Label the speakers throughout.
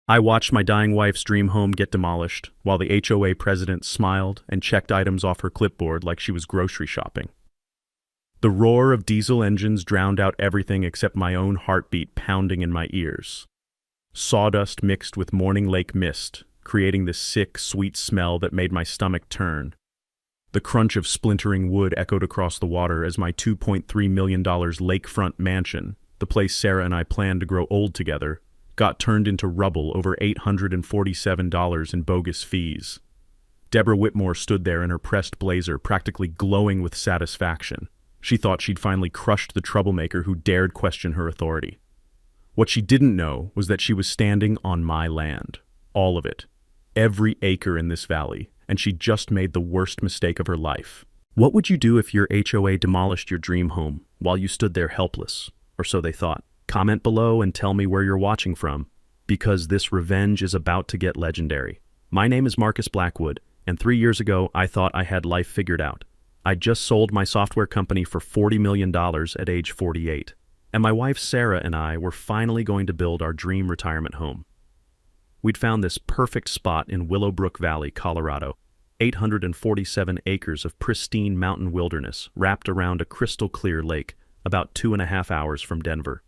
Speaker 1: I watched my dying wife's dream home get demolished, while the HOA president smiled and checked items off her clipboard like she was grocery shopping. The roar of diesel engines drowned out everything except my own heartbeat pounding in my ears. Sawdust mixed with morning lake mist, creating this sick, sweet smell that made my stomach turn. The crunch of splintering wood echoed across the water as my $2.3 million lakefront mansion, the place Sarah and I planned to grow old together, got turned into rubble over $847 in bogus fees. Deborah Whitmore stood there in her pressed blazer, practically glowing with satisfaction. She thought she'd finally crushed the troublemaker who dared question her authority. What she didn't know was that she was standing on my land. All of it. Every acre in this valley. And she just made the worst mistake of her life. What would you do if your HOA demolished your dream home while you stood there helpless? Or so they thought. Comment below and tell me where you're watching from, because this revenge is about to get legendary. My name is Marcus Blackwood, and 3 years ago I thought I had life figured out. I just sold my software company for $40 million at age 48, and my wife Sarah and I were finally going to build our dream retirement home. We'd found this perfect spot in Willowbrook Valley, Colorado, 847 acres of pristine mountain wilderness wrapped around a crystal-clear lake, about 2.5 hours from Denver.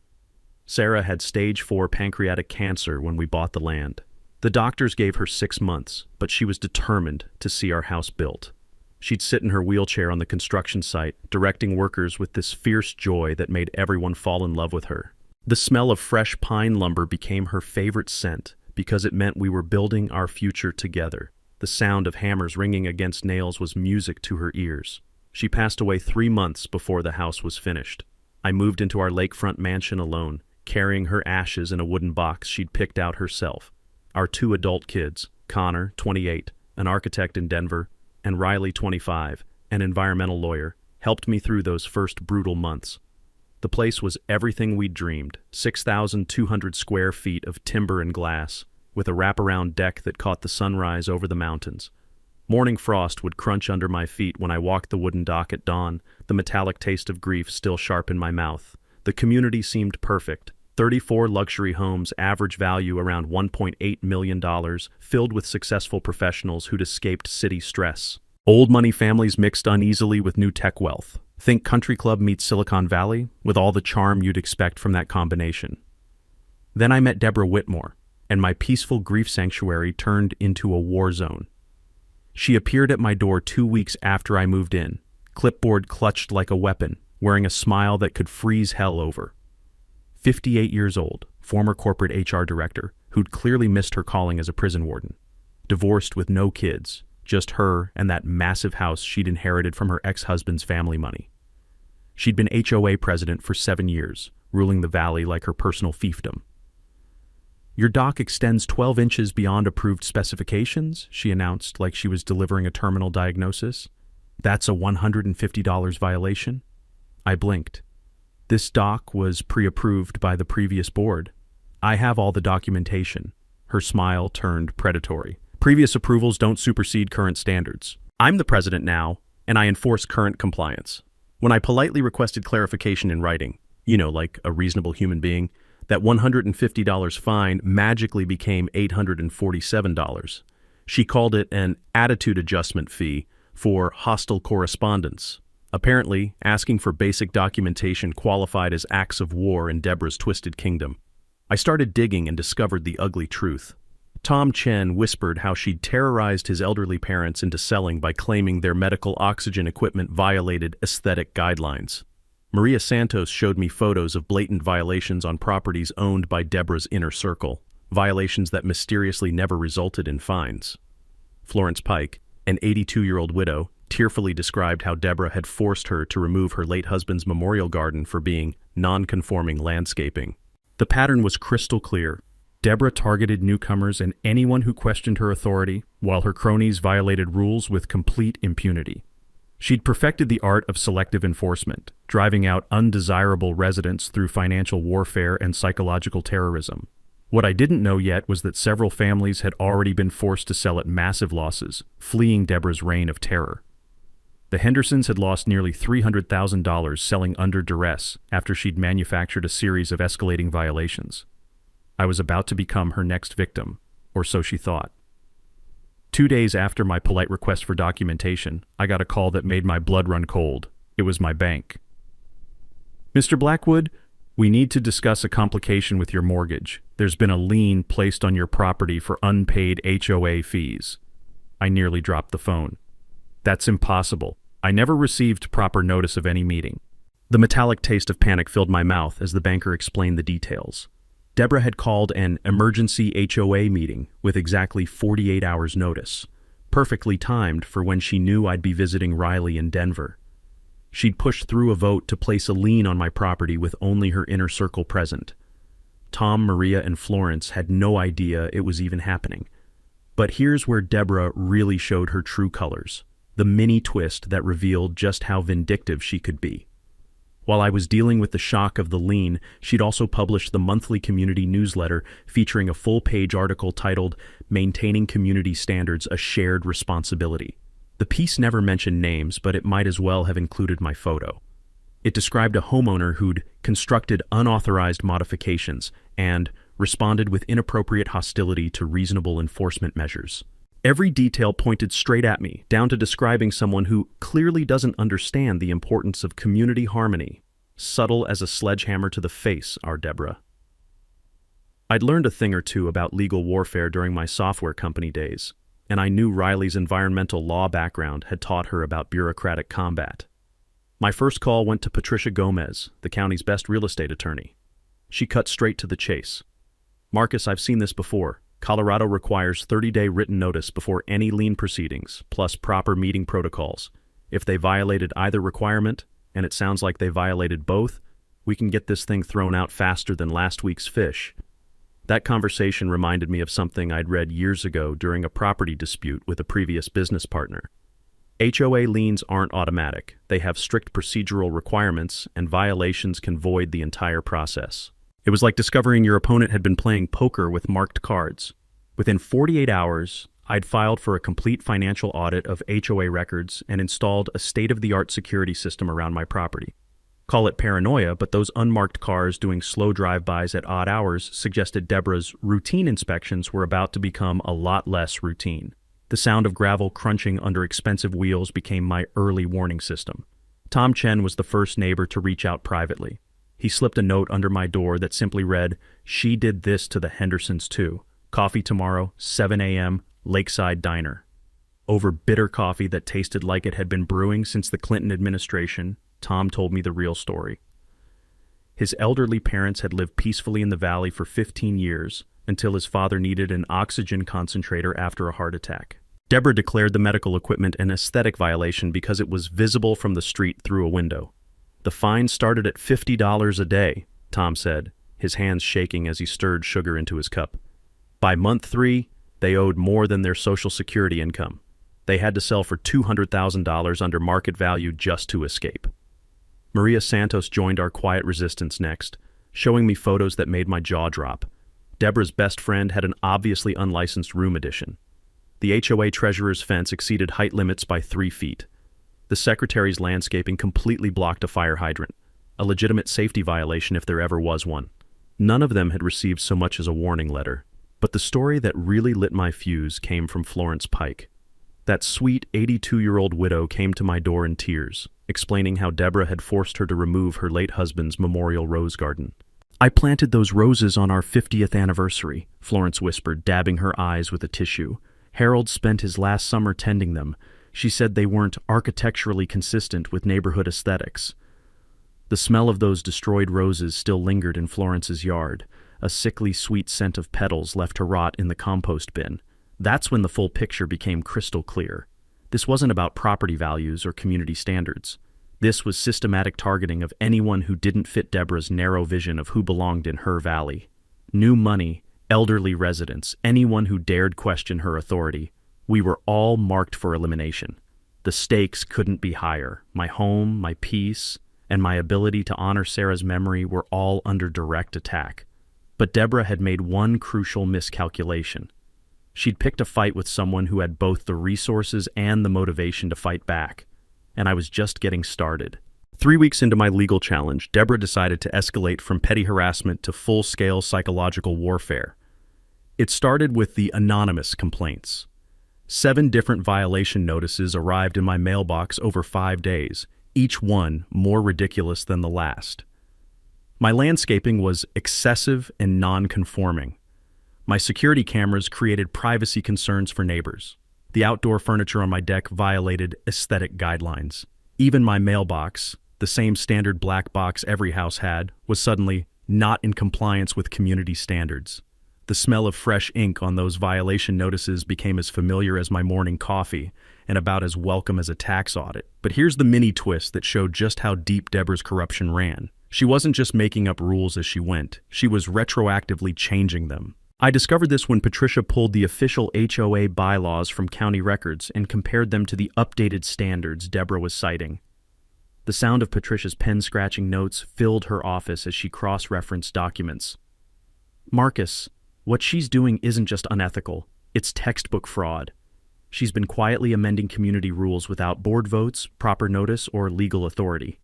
Speaker 1: Sarah had stage 4 pancreatic cancer when we bought the land. The doctors gave her 6 months, but she was determined to see our house built. She'd sit in her wheelchair on the construction site, directing workers with this fierce joy that made everyone fall in love with her. The smell of fresh pine lumber became her favorite scent because it meant we were building our future together. The sound of hammers ringing against nails was music to her ears. She passed away 3 months before the house was finished. I moved into our lakefront mansion alone, carrying her ashes in a wooden box she'd picked out herself. Our 2 adult kids, Connor, 28, an architect in Denver, and Riley, 25, an environmental lawyer, helped me through those first brutal months. The place was everything we'd dreamed, 6,200 square feet of timber and glass, with a wraparound deck that caught the sunrise over the mountains. Morning frost would crunch under my feet when I walked the wooden dock at dawn, the metallic taste of grief still sharp in my mouth. The community seemed perfect. 34 luxury homes, average value around $1.8 million, filled with successful professionals who'd escaped city stress. Old money families mixed uneasily with new tech wealth. Think country club meets Silicon Valley, with all the charm you'd expect from that combination. Then I met Deborah Whitmore, and my peaceful grief sanctuary turned into a war zone. She appeared at my door 2 weeks after I moved in, clipboard clutched like a weapon, wearing a smile that could freeze hell over. 58 years old, former corporate HR director, who'd clearly missed her calling as a prison warden. Divorced with no kids, just her and that massive house she'd inherited from her ex-husband's family money. She'd been HOA president for 7 years, ruling the valley like her personal fiefdom. "Your dock extends 12 inches beyond approved specifications," she announced like she was delivering a terminal diagnosis. "That's a $150 violation." I blinked. This dock was pre-approved by the previous board. "I have all the documentation." Her smile turned predatory. "Previous approvals don't supersede current standards. I'm the president now, and I enforce current compliance." When I politely requested clarification in writing, like a reasonable human being, that $150 fine magically became $847. She called it an attitude adjustment fee for hostile correspondence. Apparently, asking for basic documentation qualified as acts of war in Deborah's twisted kingdom. I started digging and discovered the ugly truth. Tom Chen whispered how she'd terrorized his elderly parents into selling by claiming their medical oxygen equipment violated aesthetic guidelines. Maria Santos showed me photos of blatant violations on properties owned by Deborah's inner circle, violations that mysteriously never resulted in fines. Florence Pike, an 82-year-old widow, tearfully described how Deborah had forced her to remove her late husband's memorial garden for being non-conforming landscaping. The pattern was crystal clear. Deborah targeted newcomers and anyone who questioned her authority, while her cronies violated rules with complete impunity. She'd perfected the art of selective enforcement, driving out undesirable residents through financial warfare and psychological terrorism. What I didn't know yet was that several families had already been forced to sell at massive losses, fleeing Deborah's reign of terror. The Hendersons had lost nearly $300,000 selling under duress after she'd manufactured a series of escalating violations. I was about to become her next victim, or so she thought. 2 days after my polite request for documentation, I got a call that made my blood run cold. It was my bank. "Mr. Blackwood, we need to discuss a complication with your mortgage. There's been a lien placed on your property for unpaid HOA fees." I nearly dropped the phone. "That's impossible. I never received proper notice of any meeting." The metallic taste of panic filled my mouth as the banker explained the details. Deborah had called an emergency HOA meeting with exactly 48 hours notice, perfectly timed for when she knew I'd be visiting Riley in Denver. She'd pushed through a vote to place a lien on my property with only her inner circle present. Tom, Maria, and Florence had no idea it was even happening. But here's where Deborah really showed her true colors, the mini twist that revealed just how vindictive she could be. While I was dealing with the shock of the lien, she'd also published the monthly community newsletter featuring a full-page article titled "Maintaining Community Standards, a Shared Responsibility." The piece never mentioned names, but it might as well have included my photo. It described a homeowner who'd constructed unauthorized modifications and responded with inappropriate hostility to reasonable enforcement measures. Every detail pointed straight at me, down to describing someone who clearly doesn't understand the importance of community harmony. Subtle as a sledgehammer to the face, our Deborah. I'd learned a thing or two about legal warfare during my software company days, and I knew Riley's environmental law background had taught her about bureaucratic combat. My first call went to Patricia Gomez, the county's best real estate attorney. She cut straight to the chase. "Marcus, I've seen this before. Colorado requires 30-day written notice before any lien proceedings, plus proper meeting protocols. If they violated either requirement, and it sounds like they violated both, we can get this thing thrown out faster than last week's fish." That conversation reminded me of something I'd read years ago during a property dispute with a previous business partner. HOA liens aren't automatic. They have strict procedural requirements, and violations can void the entire process. It was like discovering your opponent had been playing poker with marked cards. Within 48 hours, I'd filed for a complete financial audit of HOA records and installed a state-of-the-art security system around my property. Call it paranoia, but those unmarked cars doing slow drive-bys at odd hours suggested Deborah's routine inspections were about to become a lot less routine. The sound of gravel crunching under expensive wheels became my early warning system. Tom Chen was the first neighbor to reach out privately. He slipped a note under my door that simply read, "She did this to the Hendersons too. Coffee tomorrow, 7 a.m., Lakeside Diner." Over bitter coffee that tasted like it had been brewing since the Clinton administration, Tom told me the real story. His elderly parents had lived peacefully in the valley for 15 years until his father needed an oxygen concentrator after a heart attack. Deborah declared the medical equipment an aesthetic violation because it was visible from the street through a window. "The fine started at $50 a day," Tom said, his hands shaking as he stirred sugar into his cup. By month 3, they owed more than their Social Security income. They had to sell for $200,000 under market value just to escape. Maria Santos joined our quiet resistance next, showing me photos that made my jaw drop. Deborah's best friend had an obviously unlicensed room addition. The HOA treasurer's fence exceeded height limits by 3 feet. The secretary's landscaping completely blocked a fire hydrant, a legitimate safety violation if there ever was one. None of them had received so much as a warning letter. But the story that really lit my fuse came from Florence Pike. That sweet 82-year-old widow came to my door in tears, explaining how Deborah had forced her to remove her late husband's memorial rose garden. "I planted those roses on our 50th anniversary," Florence whispered, dabbing her eyes with a tissue. "Harold spent his last summer tending them. She said they weren't architecturally consistent with neighborhood aesthetics." The smell of those destroyed roses still lingered in Florence's yard. A sickly sweet scent of petals left to rot in the compost bin. That's when the full picture became crystal clear. This wasn't about property values or community standards. This was systematic targeting of anyone who didn't fit Deborah's narrow vision of who belonged in her valley. New money, elderly residents, anyone who dared question her authority. We were all marked for elimination. The stakes couldn't be higher. My home, my peace, and my ability to honor Sarah's memory were all under direct attack. But Deborah had made one crucial miscalculation. She'd picked a fight with someone who had both the resources and the motivation to fight back, and I was just getting started. 3 weeks into my legal challenge, Deborah decided to escalate from petty harassment to full-scale psychological warfare. It started with the anonymous complaints. 7 different violation notices arrived in my mailbox over 5 days, each one more ridiculous than the last. My landscaping was excessive and non-conforming. My security cameras created privacy concerns for neighbors. The outdoor furniture on my deck violated aesthetic guidelines. Even my mailbox, the same standard black box every house had, was suddenly not in compliance with community standards. The smell of fresh ink on those violation notices became as familiar as my morning coffee and about as welcome as a tax audit. But here's the mini twist that showed just how deep Deborah's corruption ran. She wasn't just making up rules as she went, she was retroactively changing them. I discovered this when Patricia pulled the official HOA bylaws from county records and compared them to the updated standards Deborah was citing. The sound of Patricia's pen-scratching notes filled her office as she cross-referenced documents. "Marcus, what she's doing isn't just unethical, it's textbook fraud. She's been quietly amending community rules without board votes, proper notice, or legal authority."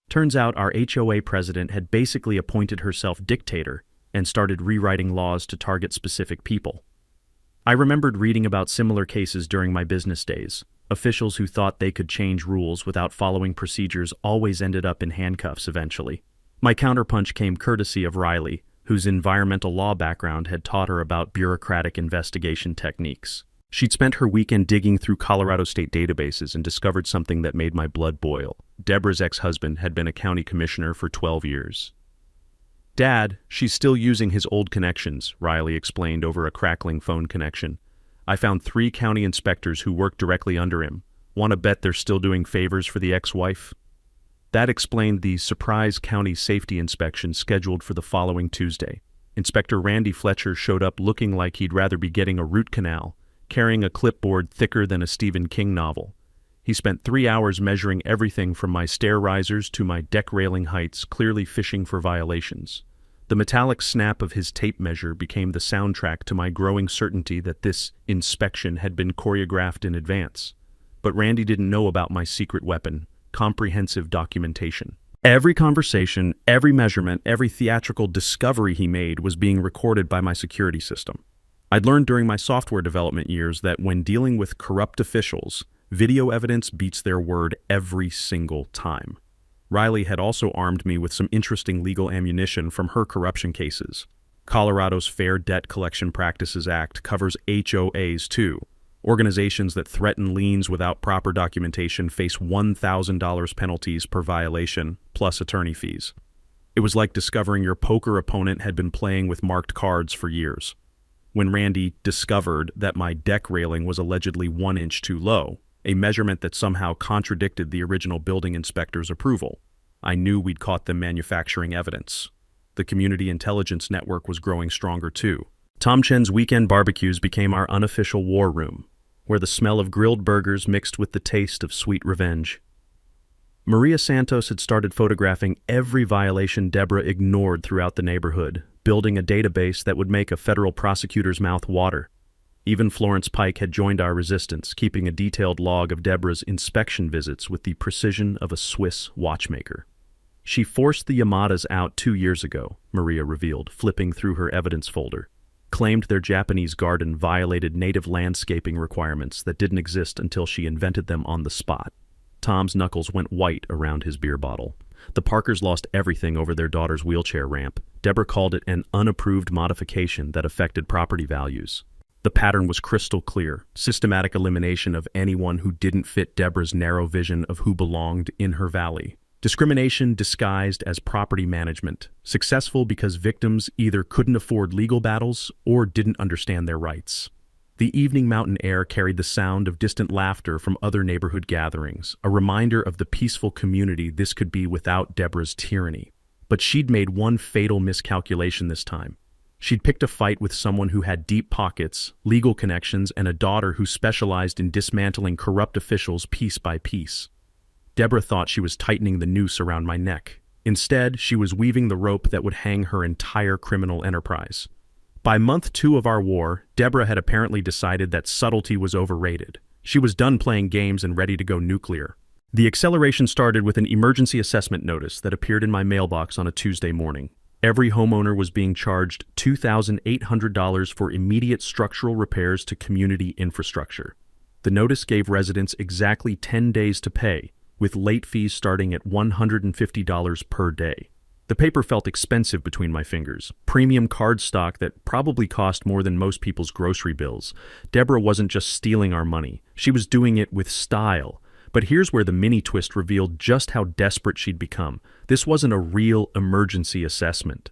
Speaker 1: Turns out our HOA president had basically appointed herself dictator and started rewriting laws to target specific people. I remembered reading about similar cases during my business days. Officials who thought they could change rules without following procedures always ended up in handcuffs eventually. My counterpunch came courtesy of Riley, whose environmental law background had taught her about bureaucratic investigation techniques. She'd spent her weekend digging through Colorado state databases and discovered something that made my blood boil. Deborah's ex-husband had been a county commissioner for 12 years. "Dad, she's still using his old connections," Riley explained over a crackling phone connection. "I found 3 county inspectors who worked directly under him. Want to bet they're still doing favors for the ex-wife?" That explained the surprise county safety inspection scheduled for the following Tuesday. Inspector Randy Fletcher showed up looking like he'd rather be getting a root canal, carrying a clipboard thicker than a Stephen King novel. He spent 3 hours measuring everything from my stair risers to my deck railing heights, clearly fishing for violations. The metallic snap of his tape measure became the soundtrack to my growing certainty that this inspection had been choreographed in advance. But Randy didn't know about my secret weapon, comprehensive documentation. Every conversation, every measurement, every theatrical discovery he made was being recorded by my security system. I'd learned during my software development years that when dealing with corrupt officials, video evidence beats their word every single time. Riley had also armed me with some interesting legal ammunition from her corruption cases. Colorado's Fair Debt Collection Practices Act covers HOAs too. Organizations that threaten liens without proper documentation face $1,000 penalties per violation, plus attorney fees. It was like discovering your poker opponent had been playing with marked cards for years. When Randy discovered that my deck railing was allegedly 1 inch too low, a measurement that somehow contradicted the original building inspector's approval, I knew we'd caught them manufacturing evidence. The community intelligence network was growing stronger too. Tom Chen's weekend barbecues became our unofficial war room, where the smell of grilled burgers mixed with the taste of sweet revenge. Maria Santos had started photographing every violation Deborah ignored throughout the neighborhood, building a database that would make a federal prosecutor's mouth water. Even Florence Pike had joined our resistance, keeping a detailed log of Deborah's inspection visits with the precision of a Swiss watchmaker. "She forced the Yamadas out 2 years ago," Maria revealed, flipping through her evidence folder. "Claimed their Japanese garden violated native landscaping requirements that didn't exist until she invented them on the spot." Tom's knuckles went white around his beer bottle. The Parkers lost everything over their daughter's wheelchair ramp. Deborah called it an unapproved modification that affected property values. The pattern was crystal clear: systematic elimination of anyone who didn't fit Deborah's narrow vision of who belonged in her valley. Discrimination disguised as property management, successful because victims either couldn't afford legal battles or didn't understand their rights. The evening mountain air carried the sound of distant laughter from other neighborhood gatherings, a reminder of the peaceful community this could be without Deborah's tyranny. But she'd made one fatal miscalculation this time. She'd picked a fight with someone who had deep pockets, legal connections, and a daughter who specialized in dismantling corrupt officials piece by piece. Deborah thought she was tightening the noose around my neck. Instead, she was weaving the rope that would hang her entire criminal enterprise. By month 2 of our war, Deborah had apparently decided that subtlety was overrated. She was done playing games and ready to go nuclear. The acceleration started with an emergency assessment notice that appeared in my mailbox on a Tuesday morning. Every homeowner was being charged $2,800 for immediate structural repairs to community infrastructure. The notice gave residents exactly 10 days to pay, with late fees starting at $150 per day. The paper felt expensive between my fingers, premium cardstock that probably cost more than most people's grocery bills. Deborah wasn't just stealing our money, she was doing it with style. But here's where the mini twist revealed just how desperate she'd become. This wasn't a real emergency assessment.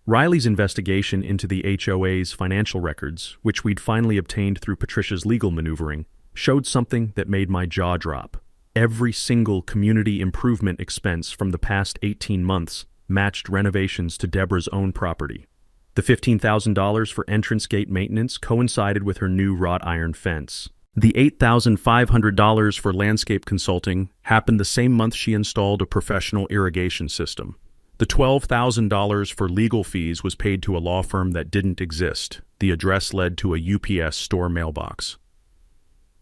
Speaker 1: Riley's investigation into the HOA's financial records, which we'd finally obtained through Patricia's legal maneuvering, showed something that made my jaw drop. Every single community improvement expense from the past 18 months matched renovations to Deborah's own property. The $15,000 for entrance gate maintenance coincided with her new wrought iron fence. The $8,500 for landscape consulting happened the same month she installed a professional irrigation system. The $12,000 for legal fees was paid to a law firm that didn't exist. The address led to a UPS store mailbox.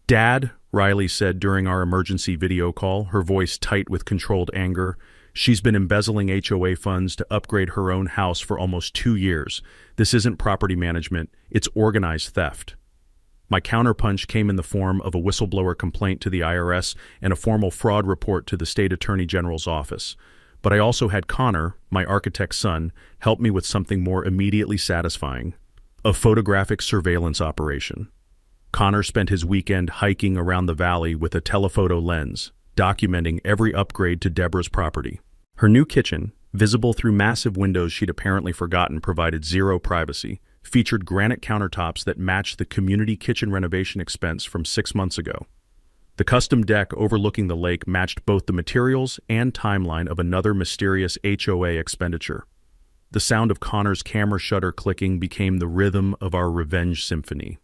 Speaker 1: "Dad," Riley said during our emergency video call, her voice tight with controlled anger, "she's been embezzling HOA funds to upgrade her own house for almost 2 years. This isn't property management, it's organized theft." My counterpunch came in the form of a whistleblower complaint to the IRS and a formal fraud report to the state attorney general's office. But I also had Connor, my architect's son, help me with something more immediately satisfying: a photographic surveillance operation. Connor spent his weekend hiking around the valley with a telephoto lens, documenting every upgrade to Deborah's property. Her new kitchen, visible through massive windows she'd apparently forgotten, provided zero privacy, featured granite countertops that matched the community kitchen renovation expense from 6 months ago. The custom deck overlooking the lake matched both the materials and timeline of another mysterious HOA expenditure. The sound of Connor's camera shutter clicking became the rhythm of our revenge symphony.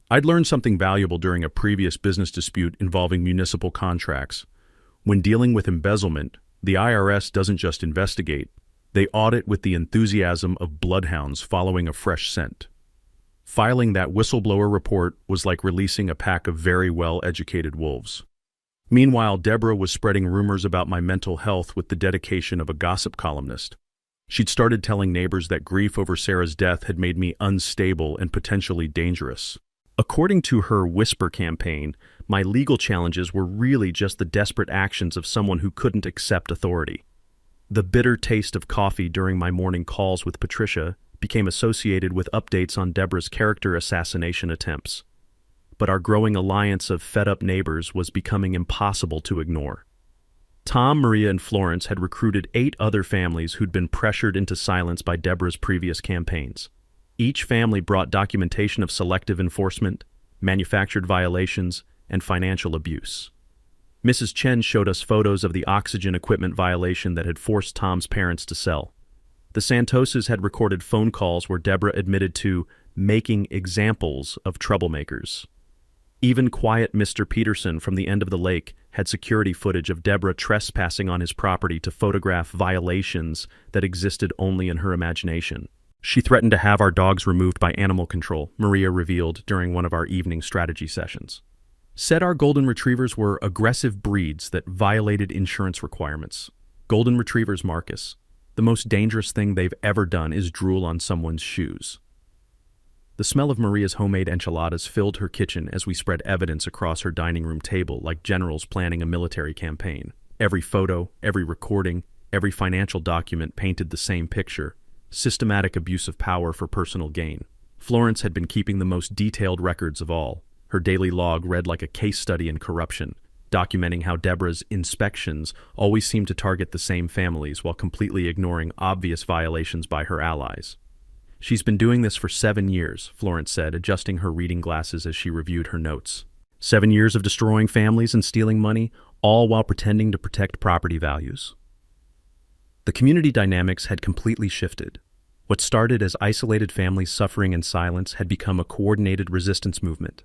Speaker 1: I'd learned something valuable during a previous business dispute involving municipal contracts. When dealing with embezzlement, the IRS doesn't just investigate, they audit with the enthusiasm of bloodhounds following a fresh scent. Filing that whistleblower report was like releasing a pack of very well-educated wolves. Meanwhile, Deborah was spreading rumors about my mental health with the dedication of a gossip columnist. She'd started telling neighbors that grief over Sarah's death had made me unstable and potentially dangerous. According to her whisper campaign, my legal challenges were really just the desperate actions of someone who couldn't accept authority. The bitter taste of coffee during my morning calls with Patricia became associated with updates on Deborah's character assassination attempts. But our growing alliance of fed-up neighbors was becoming impossible to ignore. Tom, Maria, and Florence had recruited 8 other families who'd been pressured into silence by Deborah's previous campaigns. Each family brought documentation of selective enforcement, manufactured violations, and financial abuse. Mrs. Chen showed us photos of the oxygen equipment violation that had forced Tom's parents to sell. The Santoses had recorded phone calls where Deborah admitted to making examples of troublemakers. Even quiet Mr. Peterson from the end of the lake had security footage of Deborah trespassing on his property to photograph violations that existed only in her imagination. She threatened to have our dogs removed by animal control, Maria revealed during one of our evening strategy sessions. Said our golden retrievers were aggressive breeds that violated insurance requirements. Golden retrievers, Marcus. The most dangerous thing they've ever done is drool on someone's shoes. The smell of Maria's homemade enchiladas filled her kitchen as we spread evidence across her dining room table like generals planning a military campaign. Every photo, every recording, every financial document painted the same picture: systematic abuse of power for personal gain. Florence had been keeping the most detailed records of all. Her daily log read like a case study in corruption, documenting how Deborah's inspections always seemed to target the same families while completely ignoring obvious violations by her allies. "She's been doing this for 7 years, Florence said, adjusting her reading glasses as she reviewed her notes. 7 years of destroying families and stealing money, all while pretending to protect property values. The community dynamics had completely shifted. What started as isolated families suffering in silence had become a coordinated resistance movement.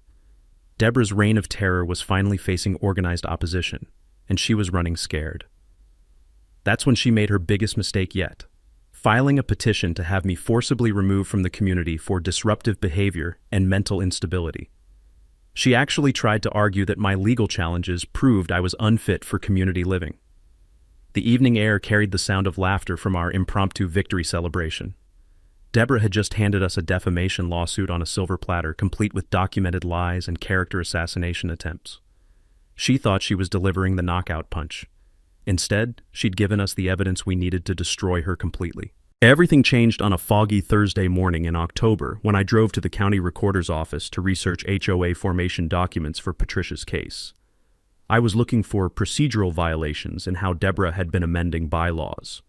Speaker 1: Deborah's reign of terror was finally facing organized opposition, and she was running scared. That's when she made her biggest mistake yet, filing a petition to have me forcibly removed from the community for disruptive behavior and mental instability. She actually tried to argue that my legal challenges proved I was unfit for community living. The evening air carried the sound of laughter from our impromptu victory celebration. Deborah had just handed us a defamation lawsuit on a silver platter, complete with documented lies and character assassination attempts. She thought she was delivering the knockout punch. Instead, she'd given us the evidence we needed to destroy her completely. Everything changed on a foggy Thursday morning in October when I drove to the county recorder's office to research HOA formation documents for Patricia's case. I was looking for procedural violations in how Deborah had been amending bylaws.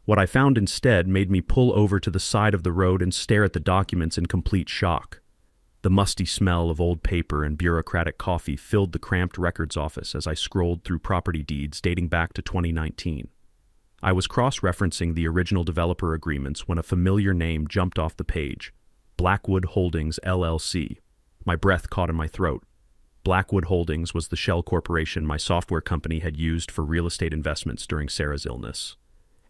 Speaker 1: What I found instead made me pull over to the side of the road and stare at the documents in complete shock. The musty smell of old paper and bureaucratic coffee filled the cramped records office as I scrolled through property deeds dating back to 2019. I was cross-referencing the original developer agreements when a familiar name jumped off the page: Blackwood Holdings, LLC. My breath caught in my throat. Blackwood Holdings was the shell corporation my software company had used for real estate investments during Sarah's illness.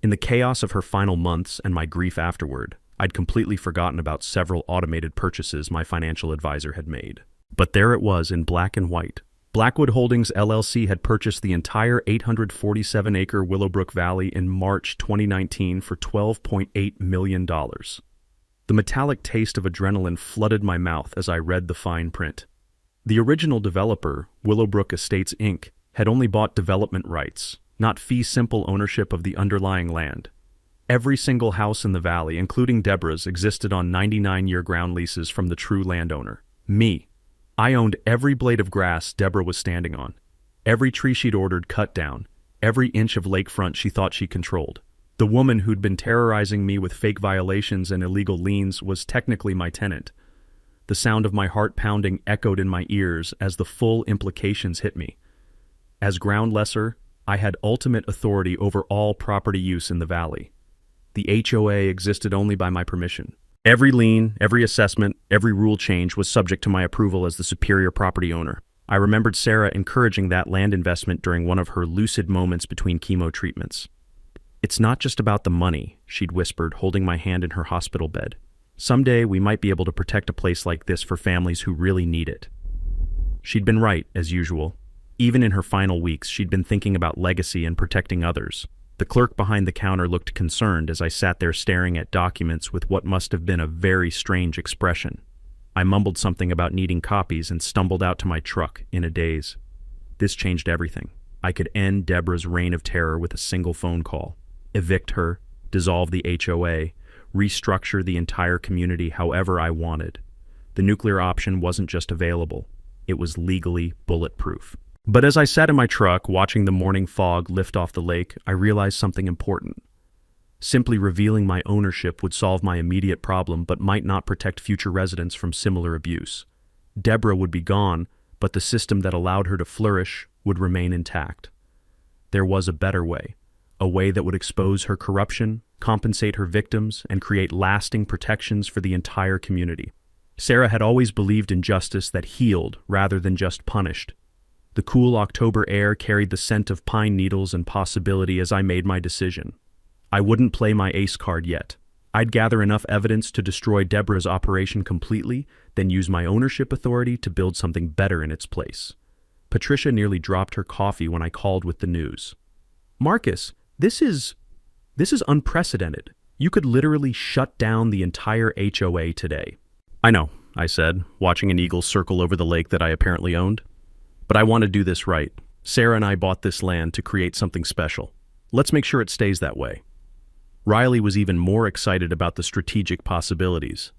Speaker 1: In the chaos of her final months and my grief afterward, I'd completely forgotten about several automated purchases my financial advisor had made. But there it was in black and white. Blackwood Holdings LLC had purchased the entire 847-acre Willowbrook Valley in March 2019 for $12.8 million. The metallic taste of adrenaline flooded my mouth as I read the fine print. The original developer, Willowbrook Estates Inc., had only bought development rights, not fee-simple ownership of the underlying land. Every single house in the valley, including Deborah's, existed on 99-year ground leases from the true landowner, me. I owned every blade of grass Deborah was standing on, every tree she'd ordered cut down, every inch of lakefront she thought she controlled. The woman who'd been terrorizing me with fake violations and illegal liens was technically my tenant. The sound of my heart pounding echoed in my ears as the full implications hit me. As ground lessor, I had ultimate authority over all property use in the valley. The HOA existed only by my permission. Every lien, every assessment, every rule change was subject to my approval as the superior property owner. I remembered Sarah encouraging that land investment during one of her lucid moments between chemo treatments. "It's not just about the money," she'd whispered, holding my hand in her hospital bed. "Someday we might be able to protect a place like this for families who really need it." She'd been right, as usual. Even in her final weeks, she'd been thinking about legacy and protecting others. The clerk behind the counter looked concerned as I sat there staring at documents with what must have been a very strange expression. I mumbled something about needing copies and stumbled out to my truck in a daze. This changed everything. I could end Deborah's reign of terror with a single phone call, evict her, dissolve the HOA, restructure the entire community however I wanted. The nuclear option wasn't just available, it was legally bulletproof. But as I sat in my truck, watching the morning fog lift off the lake, I realized something important. Simply revealing my ownership would solve my immediate problem, but might not protect future residents from similar abuse. Deborah would be gone, but the system that allowed her to flourish would remain intact. There was a better way, a way that would expose her corruption, compensate her victims, and create lasting protections for the entire community. Sarah had always believed in justice that healed rather than just punished. The cool October air carried the scent of pine needles and possibility as I made my decision. I wouldn't play my ace card yet. I'd gather enough evidence to destroy Deborah's operation completely, then use my ownership authority to build something better in its place. Patricia nearly dropped her coffee when I called with the news. "Marcus, this is unprecedented. You could literally shut down the entire HOA today." "I know," I said, watching an eagle circle over the lake that I apparently owned. "But I want to do this right. Sarah and I bought this land to create something special. Let's make sure it stays that way." Riley was even more excited about the strategic possibilities.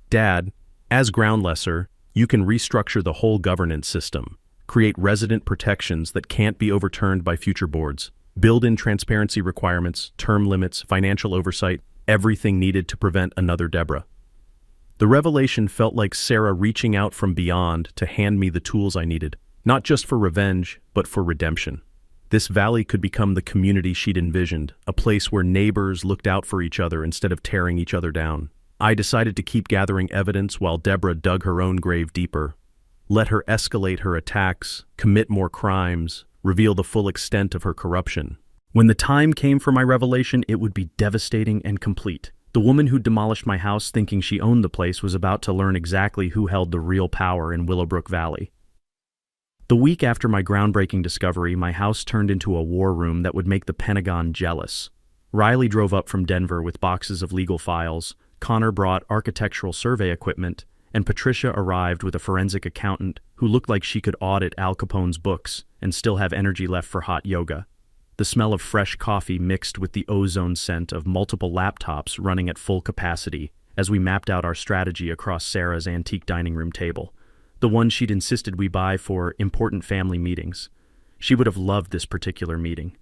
Speaker 1: "Dad, as ground lessor, you can restructure the whole governance system, create resident protections that can't be overturned by future boards, build in transparency requirements, term limits, financial oversight, everything needed to prevent another Deborah." The revelation felt like Sarah reaching out from beyond to hand me the tools I needed. Not just for revenge, but for redemption. This valley could become the community she'd envisioned, a place where neighbors looked out for each other instead of tearing each other down. I decided to keep gathering evidence while Deborah dug her own grave deeper. Let her escalate her attacks, commit more crimes, reveal the full extent of her corruption. When the time came for my revelation, it would be devastating and complete. The woman who demolished my house thinking she owned the place was about to learn exactly who held the real power in Willowbrook Valley. The week after my groundbreaking discovery, my house turned into a war room that would make the Pentagon jealous. Riley drove up from Denver with boxes of legal files, Connor brought architectural survey equipment, and Patricia arrived with a forensic accountant who looked like she could audit Al Capone's books and still have energy left for hot yoga. The smell of fresh coffee mixed with the ozone scent of multiple laptops running at full capacity as we mapped out our strategy across Sarah's antique dining room table, the one she'd insisted we buy for important family meetings. She would have loved this particular meeting.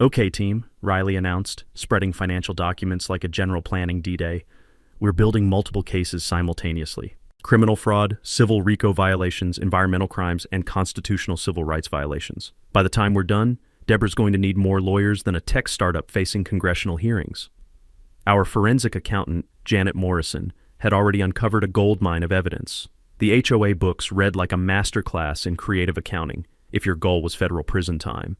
Speaker 1: "Okay, team," Riley announced, spreading financial documents like a general planning D-Day. "We're building multiple cases simultaneously. Criminal fraud, civil RICO violations, environmental crimes, and constitutional civil rights violations. By the time we're done, Deborah's going to need more lawyers than a tech startup facing congressional hearings." Our forensic accountant, Janet Morrison, had already uncovered a goldmine of evidence. The HOA books read like a masterclass in creative accounting, if your goal was federal prison time.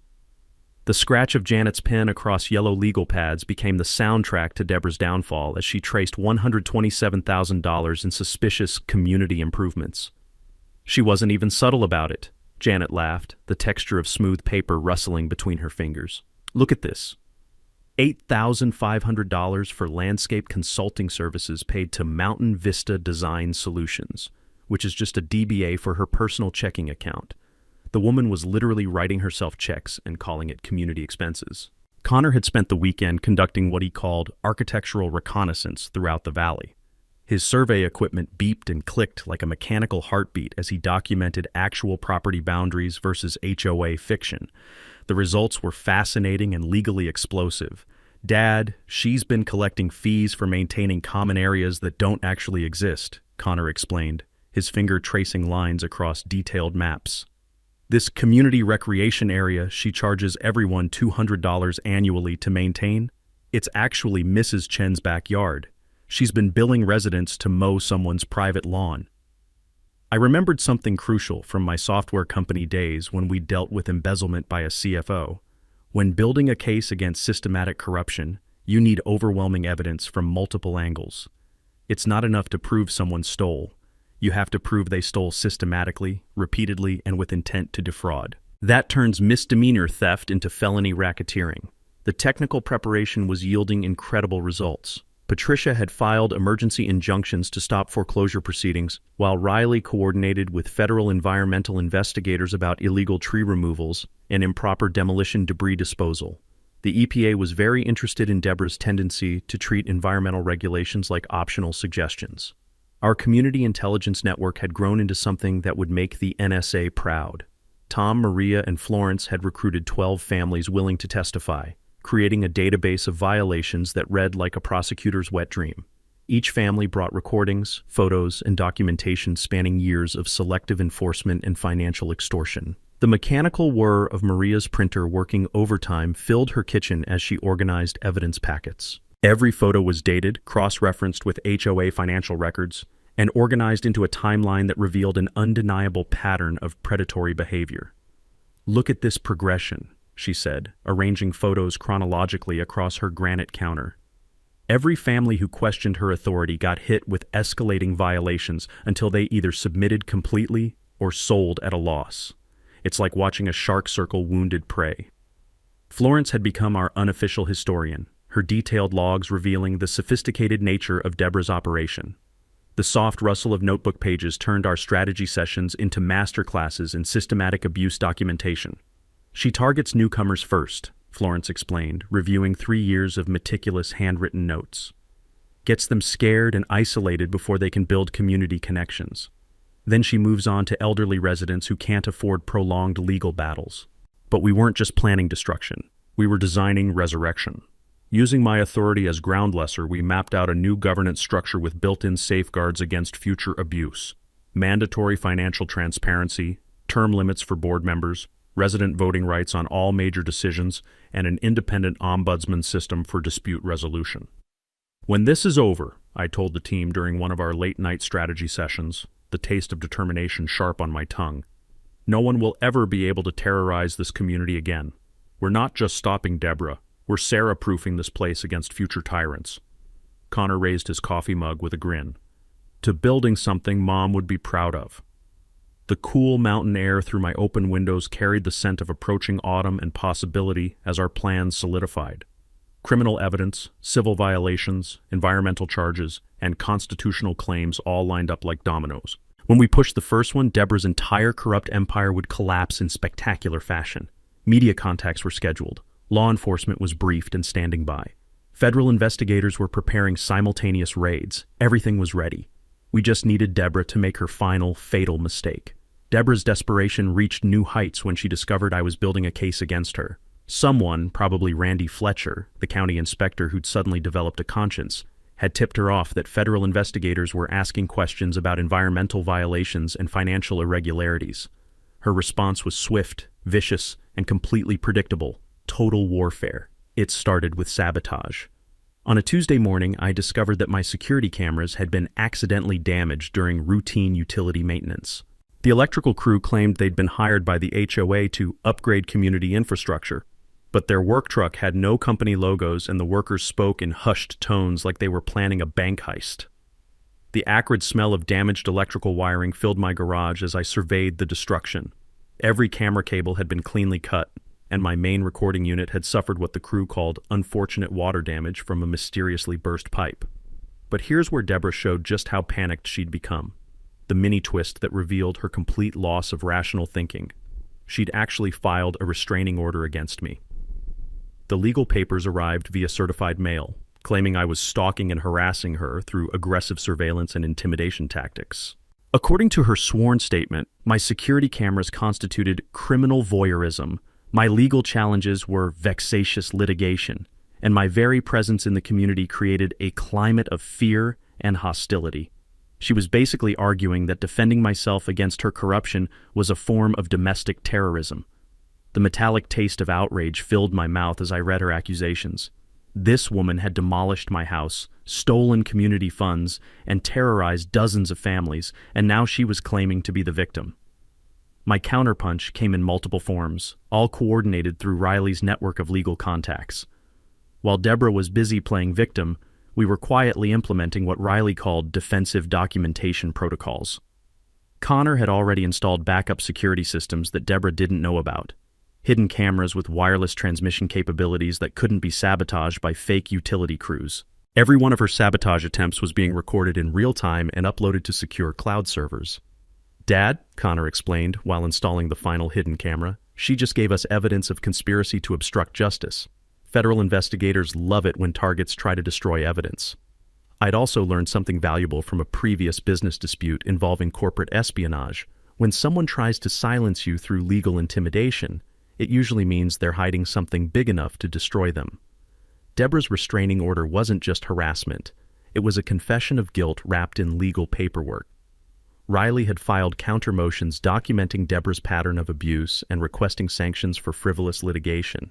Speaker 1: The scratch of Janet's pen across yellow legal pads became the soundtrack to Deborah's downfall as she traced $127,000 in suspicious community improvements. She wasn't even subtle about it, Janet laughed, the texture of smooth paper rustling between her fingers. "Look at this. $8,500 for landscape consulting services paid to Mountain Vista Design Solutions, which is just a DBA for her personal checking account. The woman was literally writing herself checks and calling it community expenses." Connor had spent the weekend conducting what he called architectural reconnaissance throughout the valley. His survey equipment beeped and clicked like a mechanical heartbeat as he documented actual property boundaries versus HOA fiction. The results were fascinating and legally explosive. "Dad, she's been collecting fees for maintaining common areas that don't actually exist," Connor explained, his finger tracing lines across detailed maps. "This community recreation area she charges everyone $200 annually to maintain, it's actually Mrs. Chen's backyard. She's been billing residents to mow someone's private lawn." I remembered something crucial from my software company days when we dealt with embezzlement by a CFO. When building a case against systematic corruption, you need overwhelming evidence from multiple angles. It's not enough to prove someone stole. You have to prove they stole systematically, repeatedly, and with intent to defraud. That turns misdemeanor theft into felony racketeering. The technical preparation was yielding incredible results. Patricia had filed emergency injunctions to stop foreclosure proceedings, while Riley coordinated with federal environmental investigators about illegal tree removals and improper demolition debris disposal. The EPA was very interested in Deborah's tendency to treat environmental regulations like optional suggestions. Our community intelligence network had grown into something that would make the NSA proud. Tom, Maria, and Florence had recruited 12 families willing to testify, creating a database of violations that read like a prosecutor's wet dream. Each family brought recordings, photos, and documentation spanning years of selective enforcement and financial extortion. The mechanical whir of Maria's printer working overtime filled her kitchen as she organized evidence packets. Every photo was dated, cross-referenced with HOA financial records, and organized into a timeline that revealed an undeniable pattern of predatory behavior. "Look at this progression," she said, arranging photos chronologically across her granite counter. Every family who questioned her authority got hit with escalating violations until they either submitted completely or sold at a loss. It's like watching a shark circle wounded prey. Florence had become our unofficial historian, her detailed logs revealing the sophisticated nature of Deborah's operation. The soft rustle of notebook pages turned our strategy sessions into master classes in systematic abuse documentation. "She targets newcomers first," Florence explained, reviewing 3 years of meticulous handwritten notes. "Gets them scared and isolated before they can build community connections. Then she moves on to elderly residents who can't afford prolonged legal battles. But we weren't just planning destruction. We were designing resurrection. Using my authority as ground lessor, we mapped out a new governance structure with built-in safeguards against future abuse. Mandatory financial transparency, term limits for board members, resident voting rights on all major decisions, and an independent ombudsman system for dispute resolution. When this is over, I told the team during one of our late-night strategy sessions, the taste of determination sharp on my tongue, no one will ever be able to terrorize this community again. We're not just stopping Deborah. We're Sarah-proofing this place against future tyrants. Connor raised his coffee mug with a grin. To building something Mom would be proud of. The cool mountain air through my open windows carried the scent of approaching autumn and possibility as our plans solidified. Criminal evidence, civil violations, environmental charges, and constitutional claims all lined up like dominoes. When we pushed the first one, Deborah's entire corrupt empire would collapse in spectacular fashion. Media contacts were scheduled. Law enforcement was briefed and standing by. Federal investigators were preparing simultaneous raids. Everything was ready. We just needed Deborah to make her final, fatal mistake. Deborah's desperation reached new heights when she discovered I was building a case against her. Someone, probably Randy Fletcher, the county inspector who'd suddenly developed a conscience, had tipped her off that federal investigators were asking questions about environmental violations and financial irregularities. Her response was swift, vicious, and completely predictable. Total warfare. It started with sabotage. On a Tuesday morning, I discovered that my security cameras had been accidentally damaged during routine utility maintenance. The electrical crew claimed they'd been hired by the HOA to upgrade community infrastructure, but their work truck had no company logos and the workers spoke in hushed tones like they were planning a bank heist. The acrid smell of damaged electrical wiring filled my garage as I surveyed the destruction. Every camera cable had been cleanly cut, and my main recording unit had suffered what the crew called unfortunate water damage from a mysteriously burst pipe. But here's where Deborah showed just how panicked she'd become. The mini twist that revealed her complete loss of rational thinking. She'd actually filed a restraining order against me. The legal papers arrived via certified mail, claiming I was stalking and harassing her through aggressive surveillance and intimidation tactics. According to her sworn statement, my security cameras constituted criminal voyeurism, my legal challenges were vexatious litigation, and my very presence in the community created a climate of fear and hostility. She was basically arguing that defending myself against her corruption was a form of domestic terrorism. The metallic taste of outrage filled my mouth as I read her accusations. This woman had demolished my house, stolen community funds, and terrorized dozens of families, and now she was claiming to be the victim. My counterpunch came in multiple forms, all coordinated through Riley's network of legal contacts. While Deborah was busy playing victim, we were quietly implementing what Riley called defensive documentation protocols. Connor had already installed backup security systems that Deborah didn't know about. Hidden cameras with wireless transmission capabilities that couldn't be sabotaged by fake utility crews. Every one of her sabotage attempts was being recorded in real time and uploaded to secure cloud servers. "Dad," Connor explained while installing the final hidden camera, "she just gave us evidence of conspiracy to obstruct justice. Federal investigators love it when targets try to destroy evidence." I'd also learned something valuable from a previous business dispute involving corporate espionage. When someone tries to silence you through legal intimidation, it usually means they're hiding something big enough to destroy them. Deborah's restraining order wasn't just harassment. It was a confession of guilt wrapped in legal paperwork. Riley had filed counter-motions documenting Deborah's pattern of abuse and requesting sanctions for frivolous litigation.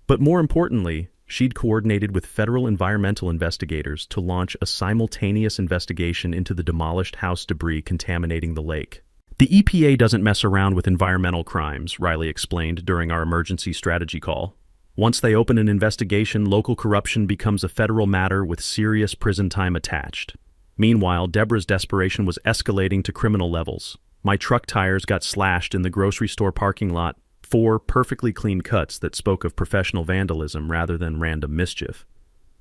Speaker 1: But more importantly, she'd coordinated with federal environmental investigators to launch a simultaneous investigation into the demolished house debris contaminating the lake. "The EPA doesn't mess around with environmental crimes," Riley explained during our emergency strategy call. "Once they open an investigation, local corruption becomes a federal matter with serious prison time attached." Meanwhile, Deborah's desperation was escalating to criminal levels. My truck tires got slashed in the grocery store parking lot, 4 perfectly clean cuts that spoke of professional vandalism rather than random mischief.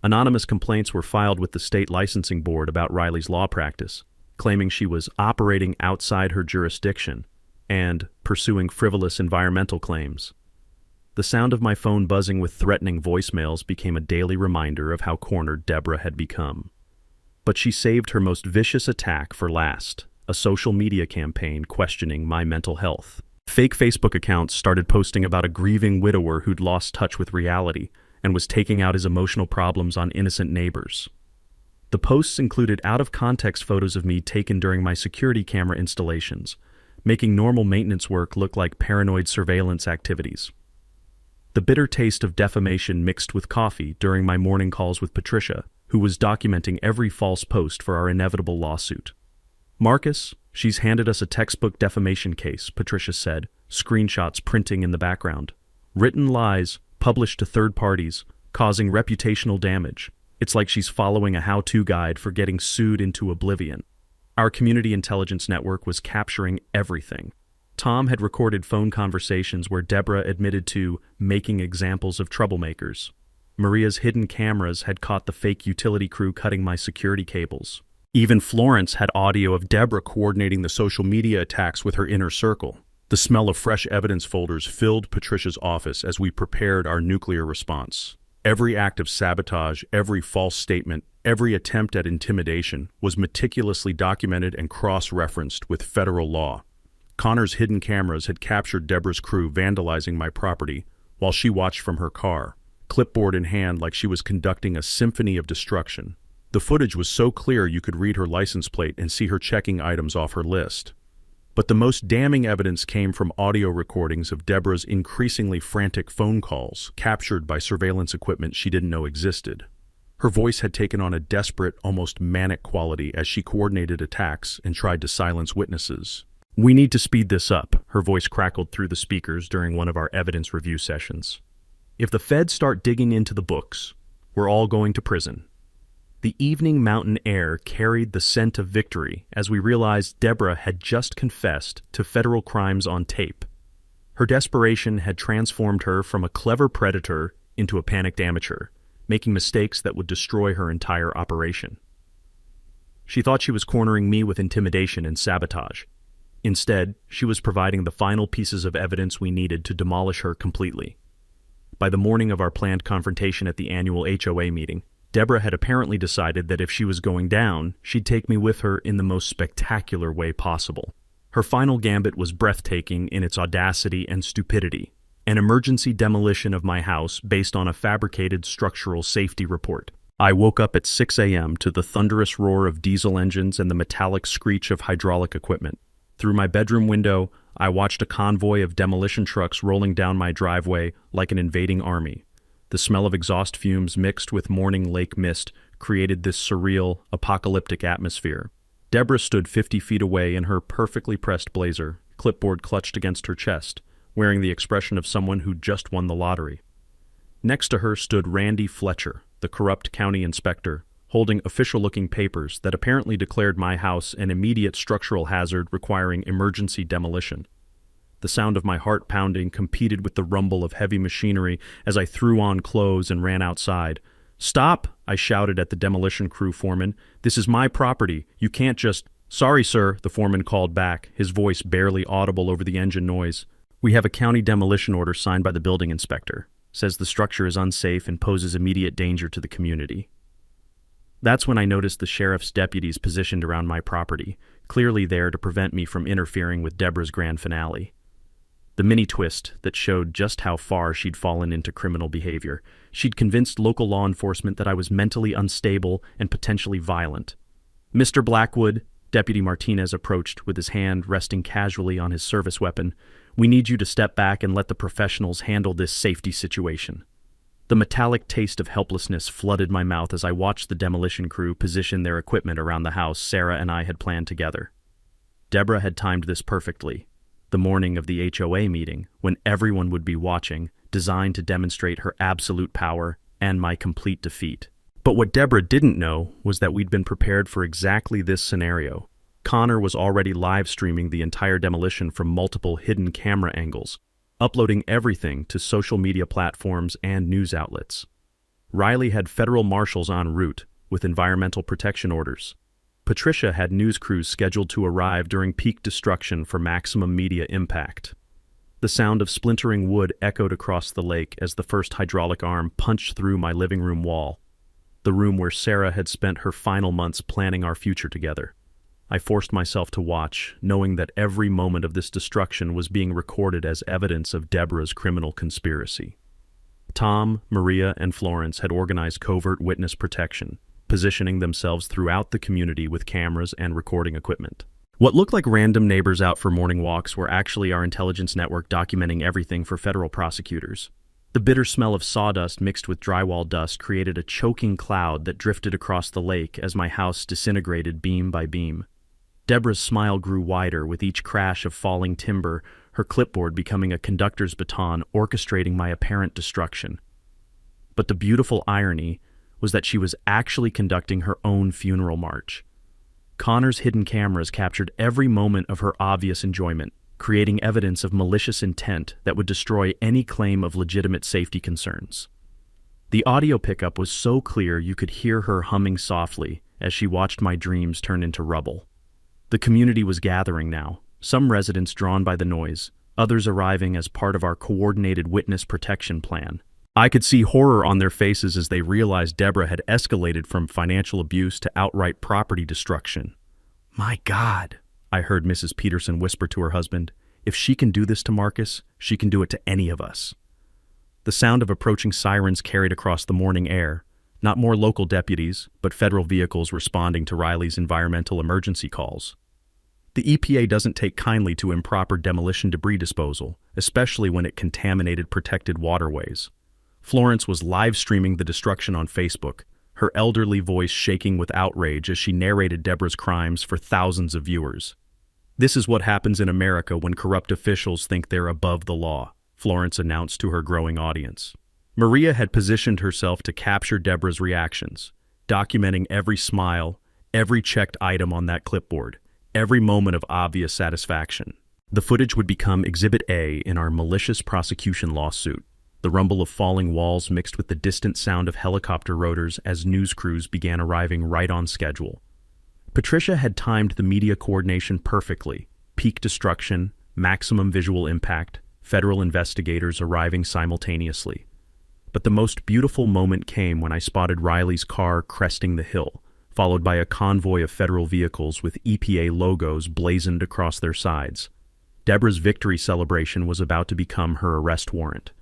Speaker 1: Anonymous complaints were filed with the state licensing board about Riley's law practice, claiming she was operating outside her jurisdiction and pursuing frivolous environmental claims. The sound of my phone buzzing with threatening voicemails became a daily reminder of how cornered Deborah had become. But she saved her most vicious attack for last, a social media campaign questioning my mental health. Fake Facebook accounts started posting about a grieving widower who'd lost touch with reality and was taking out his emotional problems on innocent neighbors. The posts included out-of-context photos of me taken during my security camera installations, making normal maintenance work look like paranoid surveillance activities. The bitter taste of defamation mixed with coffee during my morning calls with Patricia, who was documenting every false post for our inevitable lawsuit. "Marcus, she's handed us a textbook defamation case," Patricia said, screenshots printing in the background. "Written lies, published to third parties, causing reputational damage. It's like she's following a how-to guide for getting sued into oblivion. Our community intelligence network was capturing everything. Tom had recorded phone conversations where Deborah admitted to making examples of troublemakers. Maria's hidden cameras had caught the fake utility crew cutting my security cables. Even Florence had audio of Deborah coordinating the social media attacks with her inner circle. The smell of fresh evidence folders filled Patricia's office as we prepared our nuclear response. Every act of sabotage, every false statement, every attempt at intimidation was meticulously documented and cross-referenced with federal law. Connor's hidden cameras had captured Deborah's crew vandalizing my property while she watched from her car, clipboard in hand like she was conducting a symphony of destruction. The footage was so clear you could read her license plate and see her checking items off her list. But the most damning evidence came from audio recordings of Deborah's increasingly frantic phone calls, captured by surveillance equipment she didn't know existed. Her voice had taken on a desperate, almost manic quality as she coordinated attacks and tried to silence witnesses. "We need to speed this up," her voice crackled through the speakers during one of our evidence review sessions. "If the feds start digging into the books, we're all going to prison." The evening mountain air carried the scent of victory as we realized Deborah had just confessed to federal crimes on tape. Her desperation had transformed her from a clever predator into a panicked amateur, making mistakes that would destroy her entire operation. She thought she was cornering me with intimidation and sabotage. Instead, she was providing the final pieces of evidence we needed to demolish her completely. By the morning of our planned confrontation at the annual HOA meeting, Deborah had apparently decided that if she was going down, she'd take me with her in the most spectacular way possible. Her final gambit was breathtaking in its audacity and stupidity, an emergency demolition of my house based on a fabricated structural safety report. I woke up at 6 a.m. to the thunderous roar of diesel engines and the metallic screech of hydraulic equipment. Through my bedroom window, I watched a convoy of demolition trucks rolling down my driveway like an invading army. The smell of exhaust fumes mixed with morning lake mist created this surreal, apocalyptic atmosphere. Deborah stood 50 feet away in her perfectly pressed blazer, clipboard clutched against her chest, wearing the expression of someone who'd just won the lottery. Next to her stood Randy Fletcher, the corrupt county inspector, holding official-looking papers that apparently declared my house an immediate structural hazard requiring emergency demolition. The sound of my heart pounding competed with the rumble of heavy machinery as I threw on clothes and ran outside. "Stop!" I shouted at the demolition crew foreman. "This is my property. You can't just—" "Sorry, sir," the foreman called back, his voice barely audible over the engine noise. "We have a county demolition order signed by the building inspector. Says the structure is unsafe and poses immediate danger to the community." That's when I noticed the sheriff's deputies positioned around my property, clearly there to prevent me from interfering with Deborah's grand finale. The mini-twist that showed just how far she'd fallen into criminal behavior. She'd convinced local law enforcement that I was mentally unstable and potentially violent. "Mr. Blackwood," Deputy Martinez approached with his hand resting casually on his service weapon, "we need you to step back and let the professionals handle this safety situation." The metallic taste of helplessness flooded my mouth as I watched the demolition crew position their equipment around the house Sarah and I had planned together. Deborah had timed this perfectly. The morning of the HOA meeting, when everyone would be watching, designed to demonstrate her absolute power and my complete defeat. But what Deborah didn't know was that we'd been prepared for exactly this scenario. Connor was already live streaming the entire demolition from multiple hidden camera angles, uploading everything to social media platforms and news outlets. Riley had federal marshals en route with environmental protection orders. Patricia had news crews scheduled to arrive during peak destruction for maximum media impact. The sound of splintering wood echoed across the lake as the first hydraulic arm punched through my living room wall, the room where Sarah had spent her final months planning our future together. I forced myself to watch, knowing that every moment of this destruction was being recorded as evidence of Deborah's criminal conspiracy. Tom, Maria, and Florence had organized covert witness protection, positioning themselves throughout the community with cameras and recording equipment. What looked like random neighbors out for morning walks were actually our intelligence network documenting everything for federal prosecutors. The bitter smell of sawdust mixed with drywall dust created a choking cloud that drifted across the lake as my house disintegrated beam by beam. Deborah's smile grew wider with each crash of falling timber, her clipboard becoming a conductor's baton orchestrating my apparent destruction. But the beautiful irony was that she was actually conducting her own funeral march. Connor's hidden cameras captured every moment of her obvious enjoyment, creating evidence of malicious intent that would destroy any claim of legitimate safety concerns. The audio pickup was so clear you could hear her humming softly as she watched my dreams turn into rubble. The community was gathering now, some residents drawn by the noise, others arriving as part of our coordinated witness protection plan. I could see horror on their faces as they realized Deborah had escalated from financial abuse to outright property destruction. "My God," I heard Mrs. Peterson whisper to her husband, "if she can do this to Marcus, she can do it to any of us." The sound of approaching sirens carried across the morning air, not more local deputies, but federal vehicles responding to Riley's environmental emergency calls. The EPA doesn't take kindly to improper demolition debris disposal, especially when it contaminated protected waterways. Florence was live streaming the destruction on Facebook, her elderly voice shaking with outrage as she narrated Deborah's crimes for thousands of viewers. "This is what happens in America when corrupt officials think they're above the law," Florence announced to her growing audience. Maria had positioned herself to capture Deborah's reactions, documenting every smile, every checked item on that clipboard, every moment of obvious satisfaction. The footage would become Exhibit A in our malicious prosecution lawsuit, the rumble of falling walls mixed with the distant sound of helicopter rotors as news crews began arriving right on schedule. Patricia had timed the media coordination perfectly: peak destruction, maximum visual impact, federal investigators arriving simultaneously. But the most beautiful moment came when I spotted Riley's car cresting the hill, followed by a convoy of federal vehicles with EPA logos blazoned across their sides. Deborah's victory celebration was about to become her arrest warrant.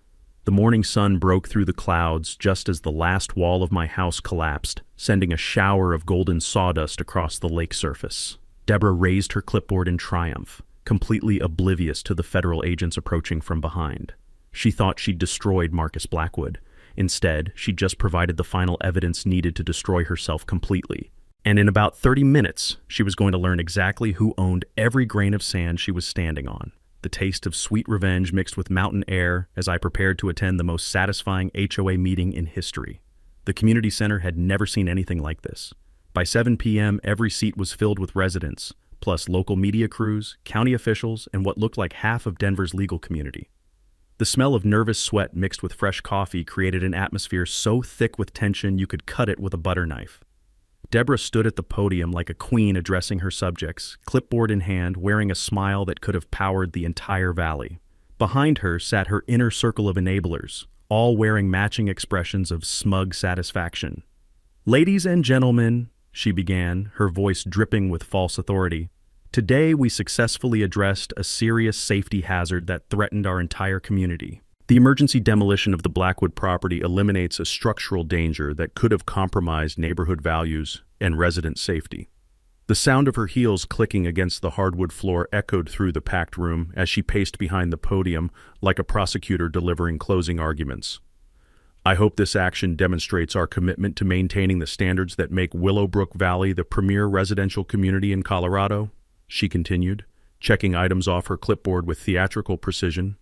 Speaker 1: The morning sun broke through the clouds just as the last wall of my house collapsed, sending a shower of golden sawdust across the lake surface. Deborah raised her clipboard in triumph, completely oblivious to the federal agents approaching from behind. She thought she'd destroyed Marcus Blackwood. Instead, she just provided the final evidence needed to destroy herself completely. And in about 30 minutes, she was going to learn exactly who owned every grain of sand she was standing on. The taste of sweet revenge mixed with mountain air as I prepared to attend the most satisfying HOA meeting in history. The community center had never seen anything like this. By 7 p.m., every seat was filled with residents, plus local media crews, county officials, and what looked like half of Denver's legal community. The smell of nervous sweat mixed with fresh coffee created an atmosphere so thick with tension you could cut it with a butter knife. Deborah stood at the podium like a queen addressing her subjects, clipboard in hand, wearing a smile that could have powered the entire valley. Behind her sat her inner circle of enablers, all wearing matching expressions of smug satisfaction. "Ladies and gentlemen," she began, her voice dripping with false authority, "today we successfully addressed a serious safety hazard that threatened our entire community. The emergency demolition of the Blackwood property eliminates a structural danger that could have compromised neighborhood values and resident safety." The sound of her heels clicking against the hardwood floor echoed through the packed room as she paced behind the podium like a prosecutor delivering closing arguments. "I hope this action demonstrates our commitment to maintaining the standards that make Willowbrook Valley the premier residential community in Colorado," she continued, checking items off her clipboard with theatrical precision.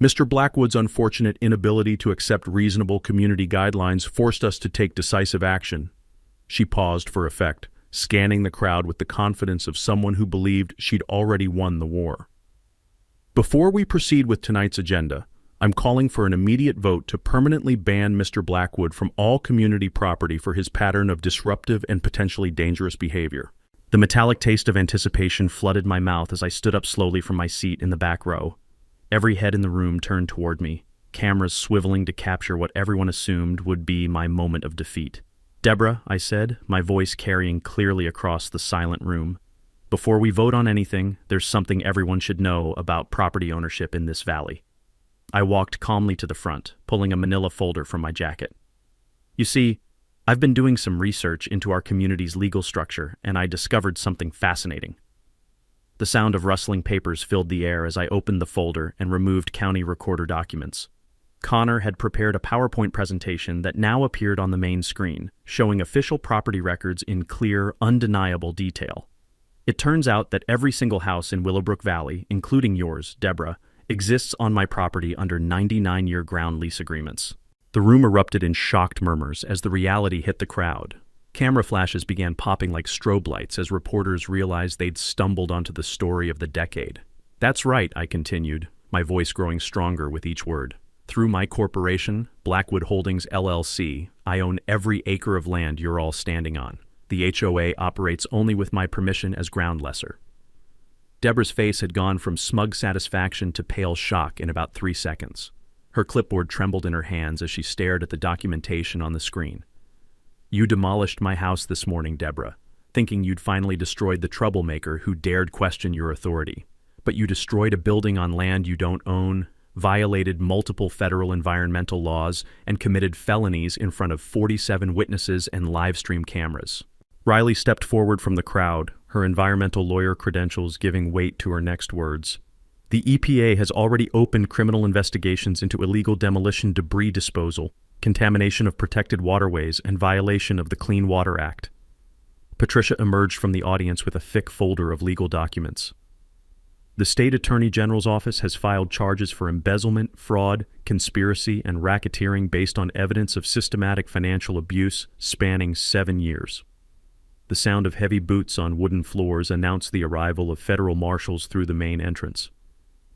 Speaker 1: "Mr. Blackwood's unfortunate inability to accept reasonable community guidelines forced us to take decisive action." She paused for effect, scanning the crowd with the confidence of someone who believed she'd already won the war. "Before we proceed with tonight's agenda, I'm calling for an immediate vote to permanently ban Mr. Blackwood from all community property for his pattern of disruptive and potentially dangerous behavior." The metallic taste of anticipation flooded my mouth as I stood up slowly from my seat in the back row. Every head in the room turned toward me, cameras swiveling to capture what everyone assumed would be my moment of defeat. "Deborah," I said, my voice carrying clearly across the silent room, "before we vote on anything, there's something everyone should know about property ownership in this valley." I walked calmly to the front, pulling a manila folder from my jacket. "You see, I've been doing some research into our community's legal structure, and I discovered something fascinating." The sound of rustling papers filled the air as I opened the folder and removed county recorder documents. Connor had prepared a PowerPoint presentation that now appeared on the main screen, showing official property records in clear, undeniable detail. It turns out that every single house in Willowbrook Valley, including yours, Deborah, exists on my property under 99-year ground lease agreements. The room erupted in shocked murmurs as the reality hit the crowd. Camera flashes began popping like strobe lights as reporters realized they'd stumbled onto the story of the decade. "That's right," I continued, my voice growing stronger with each word. "Through my corporation, Blackwood Holdings LLC, I own every acre of land you're all standing on. The HOA operates only with my permission as ground lessor." Deborah's face had gone from smug satisfaction to pale shock in about 3 seconds. Her clipboard trembled in her hands as she stared at the documentation on the screen. "You demolished my house this morning, Deborah, thinking you'd finally destroyed the troublemaker who dared question your authority. But you destroyed a building on land you don't own, violated multiple federal environmental laws, and committed felonies in front of 47 witnesses and live-stream cameras." Riley stepped forward from the crowd, her environmental lawyer credentials giving weight to her next words. "The EPA has already opened criminal investigations into illegal demolition debris disposal, contamination of protected waterways, and violation of the Clean Water Act." Patricia emerged from the audience with a thick folder of legal documents. "The State Attorney General's office has filed charges for embezzlement, fraud, conspiracy, and racketeering based on evidence of systematic financial abuse spanning 7 years. The sound of heavy boots on wooden floors announced the arrival of federal marshals through the main entrance.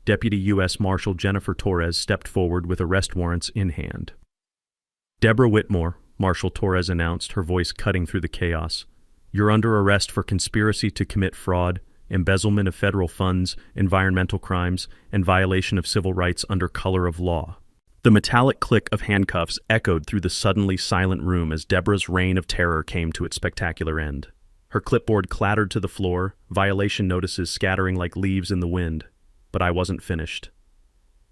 Speaker 1: Deputy U.S. Marshal Jennifer Torres stepped forward with arrest warrants in hand. "Deborah Whitmore," Marshal Torres announced, her voice cutting through the chaos, "you're under arrest for conspiracy to commit fraud, embezzlement of federal funds, environmental crimes, and violation of civil rights under color of law." The metallic click of handcuffs echoed through the suddenly silent room as Deborah's reign of terror came to its spectacular end. Her clipboard clattered to the floor, violation notices scattering like leaves in the wind. But I wasn't finished.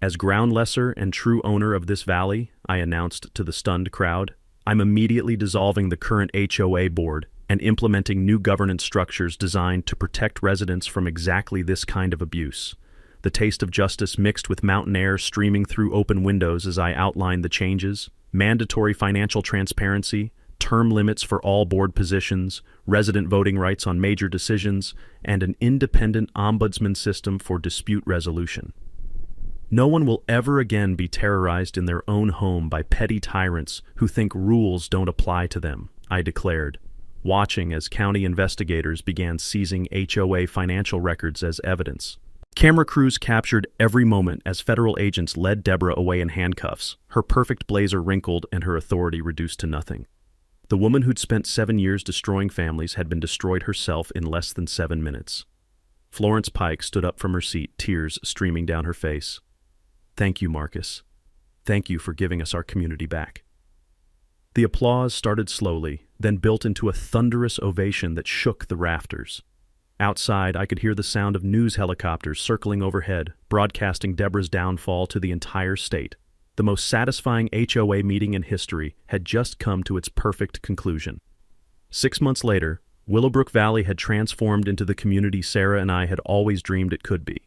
Speaker 1: "As ground lessor and true owner of this valley," I announced to the stunned crowd, "I'm immediately dissolving the current HOA board and implementing new governance structures designed to protect residents from exactly this kind of abuse." The taste of justice mixed with mountain air streaming through open windows as I outlined the changes: mandatory financial transparency, term limits for all board positions, resident voting rights on major decisions, and an independent ombudsman system for dispute resolution. "No one will ever again be terrorized in their own home by petty tyrants who think rules don't apply to them," I declared, watching as county investigators began seizing HOA financial records as evidence. Camera crews captured every moment as federal agents led Deborah away in handcuffs, her perfect blazer wrinkled and her authority reduced to nothing. The woman who'd spent 7 years destroying families had been destroyed herself in less than 7 minutes. Florence Pike stood up from her seat, tears streaming down her face. "Thank you, Marcus. Thank you for giving us our community back." The applause started slowly, then built into a thunderous ovation that shook the rafters. Outside, I could hear the sound of news helicopters circling overhead, broadcasting Deborah's downfall to the entire state. The most satisfying HOA meeting in history had just come to its perfect conclusion. 6 months later, Willowbrook Valley had transformed into the community Sarah and I had always dreamed it could be.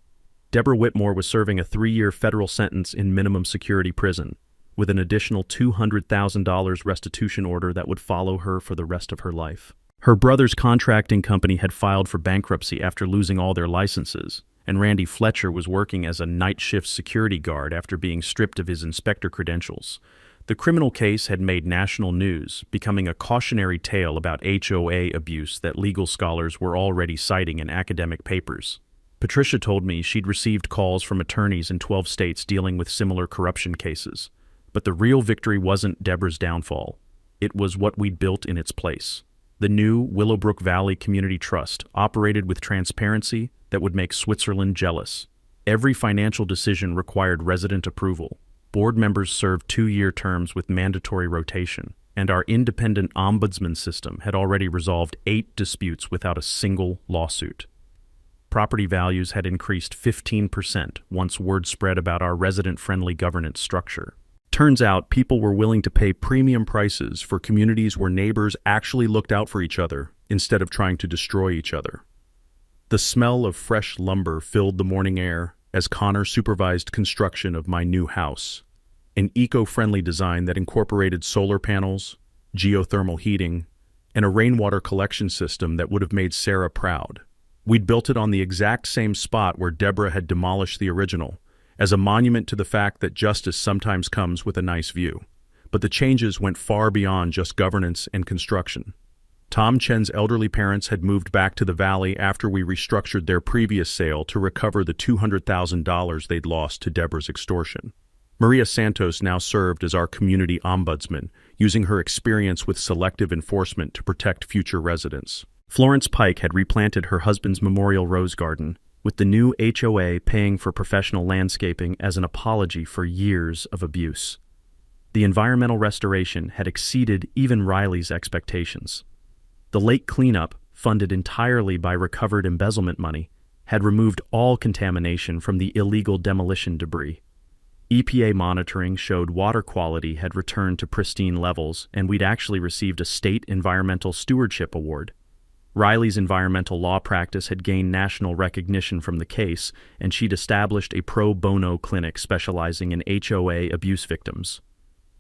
Speaker 1: Deborah Whitmore was serving a 3-year federal sentence in minimum security prison, with an additional $200,000 restitution order that would follow her for the rest of her life. Her brother's contracting company had filed for bankruptcy after losing all their licenses, and Randy Fletcher was working as a night shift security guard after being stripped of his inspector credentials. The criminal case had made national news, becoming a cautionary tale about HOA abuse that legal scholars were already citing in academic papers. Patricia told me she'd received calls from attorneys in 12 states dealing with similar corruption cases. But the real victory wasn't Deborah's downfall. It was what we'd built in its place. The new Willowbrook Valley Community Trust operated with transparency that would make Switzerland jealous. Every financial decision required resident approval. Board members served 2-year terms with mandatory rotation, and our independent ombudsman system had already resolved 8 disputes without a single lawsuit. Property values had increased 15% once word spread about our resident-friendly governance structure. Turns out people were willing to pay premium prices for communities where neighbors actually looked out for each other instead of trying to destroy each other. The smell of fresh lumber filled the morning air as Connor supervised construction of my new house, an eco-friendly design that incorporated solar panels, geothermal heating, and a rainwater collection system that would have made Sarah proud. We'd built it on the exact same spot where Deborah had demolished the original, as a monument to the fact that justice sometimes comes with a nice view. But the changes went far beyond just governance and construction. Tom Chen's elderly parents had moved back to the valley after we restructured their previous sale to recover the $200,000 they'd lost to Deborah's extortion. Maria Santos now served as our community ombudsman, using her experience with selective enforcement to protect future residents. Florence Pike had replanted her husband's memorial rose garden, with the new HOA paying for professional landscaping as an apology for years of abuse. The environmental restoration had exceeded even Riley's expectations. The lake cleanup, funded entirely by recovered embezzlement money, had removed all contamination from the illegal demolition debris. EPA monitoring showed water quality had returned to pristine levels, and we'd actually received a state environmental stewardship award. Riley's environmental law practice had gained national recognition from the case, and she'd established a pro bono clinic specializing in HOA abuse victims.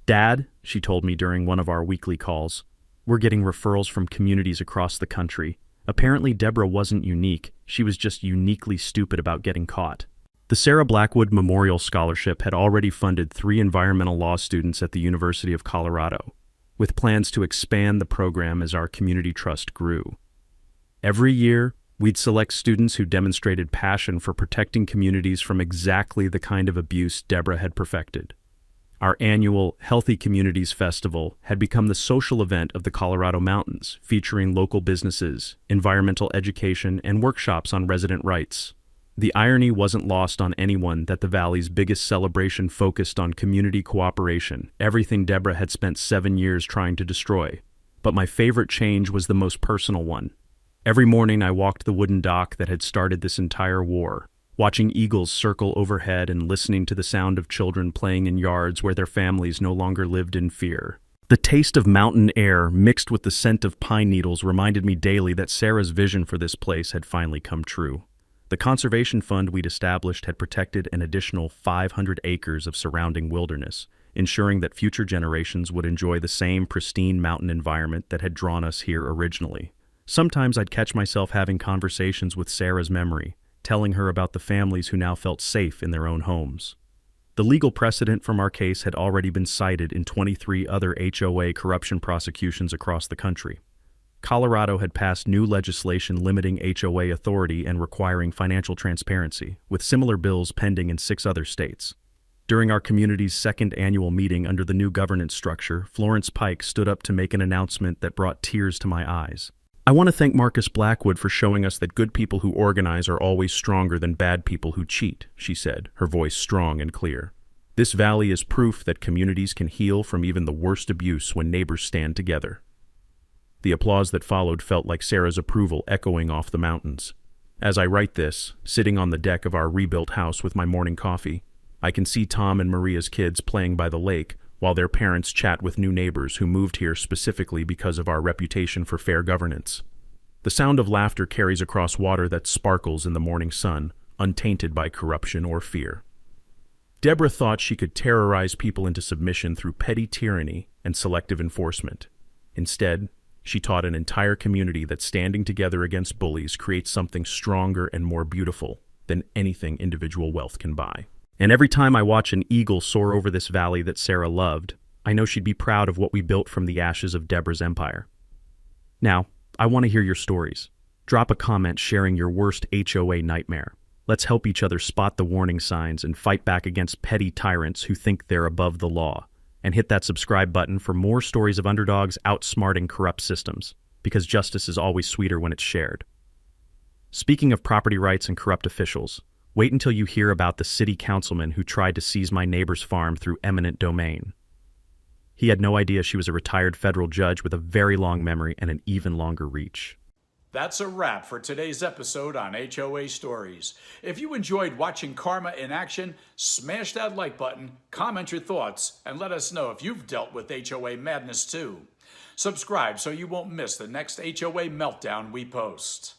Speaker 1: "Dad," she told me during one of our weekly calls, "we're getting referrals from communities across the country. Apparently Deborah wasn't unique, she was just uniquely stupid about getting caught." The Sarah Blackwood Memorial Scholarship had already funded 3 environmental law students at the University of Colorado, with plans to expand the program as our community trust grew. Every year, we'd select students who demonstrated passion for protecting communities from exactly the kind of abuse Deborah had perfected. Our annual Healthy Communities Festival had become the social event of the Colorado Mountains, featuring local businesses, environmental education, and workshops on resident rights. The irony wasn't lost on anyone that the Valley's biggest celebration focused on community cooperation, everything Deborah had spent 7 years trying to destroy. But my favorite change was the most personal one. Every morning I walked the wooden dock that had started this entire war, watching eagles circle overhead and listening to the sound of children playing in yards where their families no longer lived in fear. The taste of mountain air mixed with the scent of pine needles reminded me daily that Sarah's vision for this place had finally come true. The conservation fund we'd established had protected an additional 500 acres of surrounding wilderness, ensuring that future generations would enjoy the same pristine mountain environment that had drawn us here originally. Sometimes I'd catch myself having conversations with Sarah's memory, telling her about the families who now felt safe in their own homes. The legal precedent from our case had already been cited in 23 other HOA corruption prosecutions across the country. Colorado had passed new legislation limiting HOA authority and requiring financial transparency, with similar bills pending in 6 other states. During our community's 2nd annual meeting under the new governance structure, Florence Pike stood up to make an announcement that brought tears to my eyes. "I want to thank Marcus Blackwood for showing us that good people who organize are always stronger than bad people who cheat," she said, her voice strong and clear. "This valley is proof that communities can heal from even the worst abuse when neighbors stand together." The applause that followed felt like Sarah's approval echoing off the mountains. As I write this, sitting on the deck of our rebuilt house with my morning coffee, I can see Tom and Maria's kids playing by the lake while their parents chat with new neighbors who moved here specifically because of our reputation for fair governance. The sound of laughter carries across water that sparkles in the morning sun, untainted by corruption or fear. Deborah thought she could terrorize people into submission through petty tyranny and selective enforcement. Instead, she taught an entire community that standing together against bullies creates something stronger and more beautiful than anything individual wealth can buy. And every time I watch an eagle soar over this valley that Sarah loved, I know she'd be proud of what we built from the ashes of Deborah's empire. Now, I want to hear your stories. Drop a comment sharing your worst HOA nightmare. Let's help each other spot the warning signs and fight back against petty tyrants who think they're above the law. And hit that subscribe button for more stories of underdogs outsmarting corrupt systems, because justice is always sweeter when it's shared. Speaking of property rights and corrupt officials, wait until you hear about the city councilman who tried to seize my neighbor's farm through eminent domain. He had no idea she was a retired federal judge with a very long memory and an even longer reach.
Speaker 2: That's a wrap for today's episode on HOA Stories. If you enjoyed watching Karma in action, smash that like button, comment your thoughts, and let us know if you've dealt with HOA madness too. Subscribe so you won't miss the next HOA meltdown we post.